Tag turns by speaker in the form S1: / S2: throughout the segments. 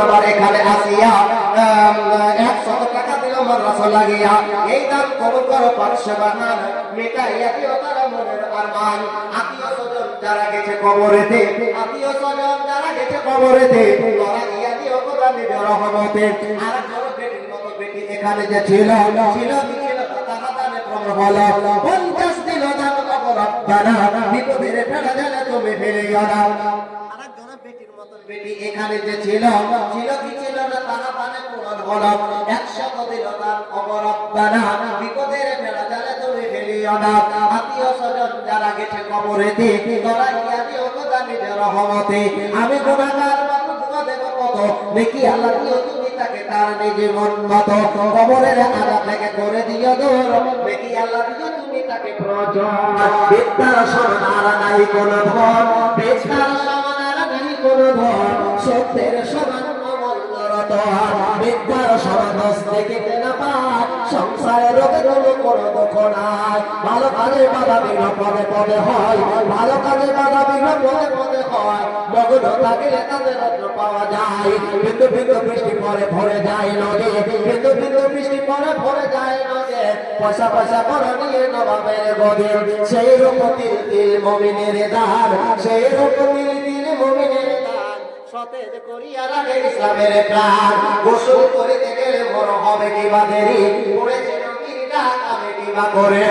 S1: আমার এখানে আসিয়া 100 টাকা দিল মাদ্রাসা লাগিয়া এই দান কবুল করো 500 বানান মিটাইয়া দিও তার মনের আরমান আত্মীয় স্বজন যারা গেছে কবরেতে আত্মীয় স্বজন যারা গেছে কবরেতে তোরা দিয়া দিও খোদা নিজের রহমতে আর বড় বেটির মতো বেটি এখানে যে ছিল ছিল তারা দানে প্রমাণ হলো 50 দিল দান রব্বানা বিপদের ফেলা জানে তুমি ফেলিও না আরেকজন বেটির মতো বেটি এখানে যে ছিল ছিল কি ছিল না তারা দানে প্রমাণ হলো 100 দিল দান রব্বানা বিপদের ফেলা জানে তুমি ফেলিও না আত্মীয় স্বজন যারা গেছে কবরেতে তোরা গিয়া দিও খোদা নিজের রহমতে আমি গুনাহগার মানুষ দেব কত নেকি আল্লাহ দিও তুমি তাকে তার নিজের মন মতো কবরের আযাব থেকে করে দিও দূর নেকি আল্লাহ দিও তুমি তাকে প্রয়োজন বিদ্যার সমান আর নাই কোনো ধন বিদ্যার সমান আর নাই কোনো ধন সত্যের সমান অমূল্যরত বিদ্যার সমান থেকে না পায় সংসারে রোগে কোনো দুঃখ নাই ভালো কাজে বাধা বিঘ্ন পদে পদে হয় ভালো কাজে বাধা বিঘ্ন পদে পদে হয় মগ্ন থাকিলে তাদের রত্ন পাওয়া যায় বিন্দু বিন্দু বৃষ্টি পরে ভরে যায় নদী বিন্দু বিন্দু বৃষ্টি পরে ভরে যায় নদী পয়সা পয়সা করে নিয়ে নবাবের গদে সেই রূপ তিল তিল মুমিনের দান সেই রূপ তিল তিল মুমিনের দান সতেজ করিয়া রাখে ইসলামের প্রাণ গোসল করিতে গেলে বড় হবে কি বা দেরি পড়েছে নবীর ডাক আমি কি বা করে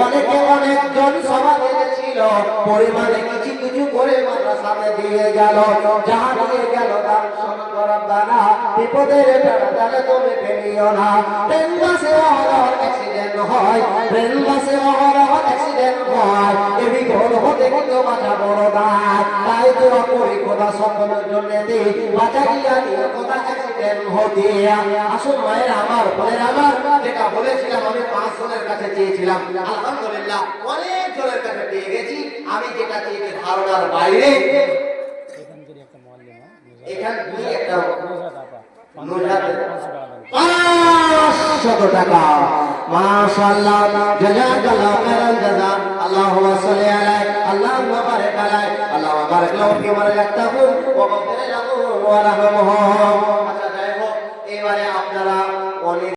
S1: অনেকে অনেকজন সমাজে ছিল পরিমাণে কিছু কিছু করে মাদ্রাসাতে দিয়ে গেল যাহা দিয়ে গেল তার শোনা রব্বানা বিপদের ফেলা জানে তুমি ফেলিও না ট্রেন বাসে অহরহ অ্যাক্সিডেন্ট হয় ট্রেন বাসে অহরহ অ্যাক্সিডেন্ট হয় এবি ঘর হতে কিন্তু বাঁচা বড় দায় তাই দোয়া করি খোদা সকলের জন্য দে বাঁচা গিয়া দিয়ে খোদা অ্যাক্সিডেন্ট হতে আসুন মায়ের আমার বোনের আমার যেটা বলেছিলাম আমি 5 জনের কাছে চেয়েছিলাম আলহামদুলিল্লাহ অনেক জনের কাছে পেয়ে গেছি আমি যেটা চেয়েছি ধারণার বাইরে এখানে নিয়ে একটা 500 টাকা মাশাআল্লাহ জাযাকাল্লাহু খাইরান জাযা আল্লাহুম্মা সাল্লি আলাইহি আল্লাহুম্মা বারিক আলাইহি আল্লাহুম্মা বারিক লাহু ফি মা রাযাকতাহু ওয়া গফির লাহু ওয়া রাহমহু